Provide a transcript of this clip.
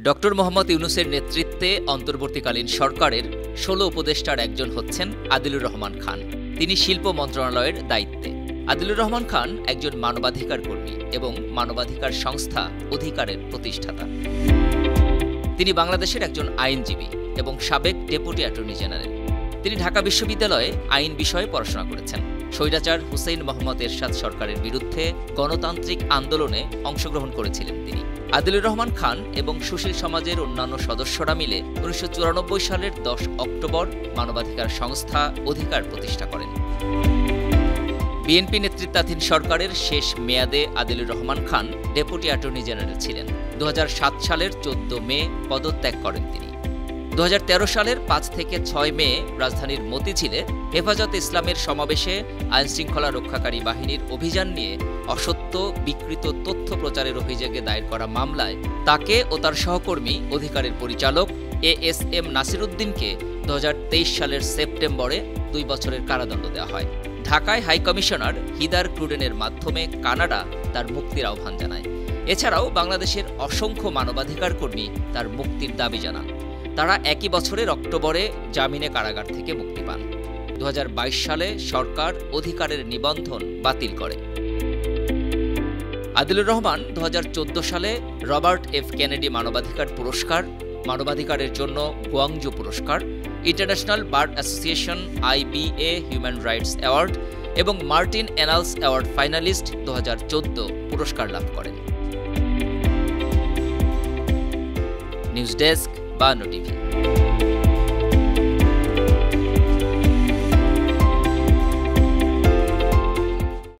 Doctor Mohammad ইউনূসের নেতৃত্বে অন্তর্বর্তীকালীন সরকারের ১৬ উপদেষ্টার একজন হচ্ছেন আদিলুর রহমান খান। তিনি শিল্প মন্ত্রণালয়ের দায়িত্বে। আদিলুর রহমান খান একজন মানবাধিকার কর্মী এবং মানবাধিকার সংস্থা অধিকারের প্রতিষ্ঠাতা। তিনি বাংলাদেশের একজন আইনজীবী এবং সাবেক ডেপুটি অ্যাটর্নি জেনারেল। তিনি ঢাকা বিশ্ববিদ্যালয়ে আইন বিষয়ে পড়াশোনা করেছেন। স্বৈরাচার হুসেইন মোহাম্মদ এরশাদ সরকারের বিরুদ্ধে গণতান্ত্রিক আন্দোলনে অংশগ্রহণ করেছিলেন তিনি। আদিলুর রহমান খান এবং সুশীল সমাজের অন্যান্য সদস্যরা মিলে ১৯৯৪ সালের ১০ অক্টোবর মানবাধিকার সংস্থা অধিকার প্রতিষ্ঠা করেন। বিএনপি নেতৃত্বাধীন সরকারের শেষ মেয়াদে Adilur Rahman Khan deputy attorney general ছিলেন। ২০০৭ সালের ১৪ মে পদত্যাগ করেন তিনি। ২০১৩ সালের ৫ থেকে ৬ মে রাজধানীর মতিঝিলে হেফাজতে ইসলামের সমাবেশে আইনশৃঙ্খলা রক্ষাকারী বাহিনীর অভিযান নিয়ে অসত্য বিকৃত তথ্য প্রচারের অভিযোগে দায়ের করা মামলায় তাকে ও তার সহকর্মী অধিকারের পরিচালক এএসএম নাসির উদ্দিনকে ২০২৩ সালের সেপ্টেম্বরে ২ বছরের কারাদণ্ড দেওয়া হয়। ঢাকায় হাইকমিশনার হিদার ক্রুডেনের মাধ্যমে কানাডা তার মুক্তির আহ্বান জানায়। এছাড়াও বাংলাদেশের অসংখ্য মানবাধিকার কর্মী তার মুক্তির দাবি জানান। তারা একই বছরের অক্টোবরে জামিনে কারাগার থেকে মুক্তি পান। ২০২২ সালে সরকার অধিকারের নিবন্ধন বাতিল করে। আদিলুর রহমান ২০১৪ সালে রবার্ট এফ কেনেডি মানবাধিকার পুরস্কার, মানবাধিকারের জন্য গোয়াংজু পুরস্কার, international bar association IBA human rights award এবং মার্টিন এনালস অ্যাওয়ার্ড ফাইনালিস্ট ২০১৪ পুরস্কার লাভ করেন। নিউজ ডেস্ক, বায়ান্ন টিভি।